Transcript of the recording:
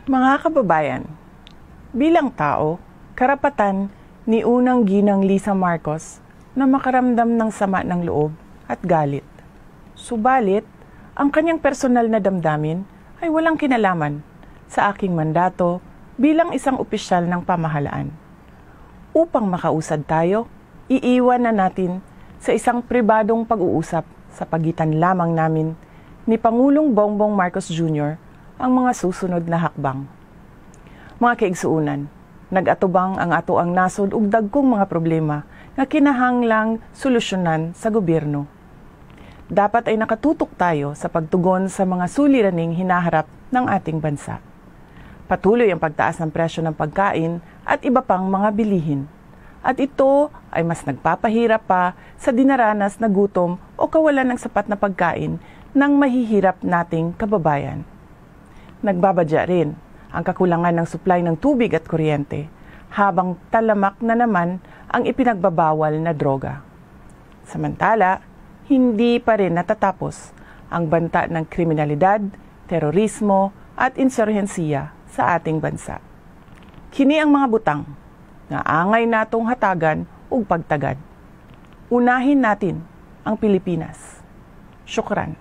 Mga kababayan, bilang tao, karapatan ni unang ginang Lisa Marcos na makaramdam ng sama ng loob at galit. Subalit, ang kanyang personal na damdamin ay walang kinalaman sa aking mandato bilang isang opisyal ng pamahalaan. Upang makausad tayo, iiwan na natin sa isang pribadong pag-uusap sa pagitan lamang namin ni Pangulong Bongbong Marcos Jr. ang mga susunod na hakbang. Mga kaigsuunan, nag-atubang ang ato ang nasod ug dagkong mga problema nga kinahanglang solusyonan sa gobyerno. Dapat ay nakatutok tayo sa pagtugon sa mga suliraning hinaharap ng ating bansa. Patuloy ang pagtaas ng presyo ng pagkain at iba pang mga bilihin. At ito ay mas nagpapahirap pa sa dinaranas na gutom o kawalan ng sapat na pagkain ng mahihirap nating kababayan. Nagbabadya rin ang kakulangan ng supply ng tubig at kuryente, habang talamak na naman ang ipinagbabawal na droga. Samantala, hindi pa rin natatapos ang banta ng kriminalidad, terorismo at insurhensiya sa ating bansa. Kini ang mga butang na angay natong hatagan ug pagtagad. Unahin natin ang Pilipinas. Syukran.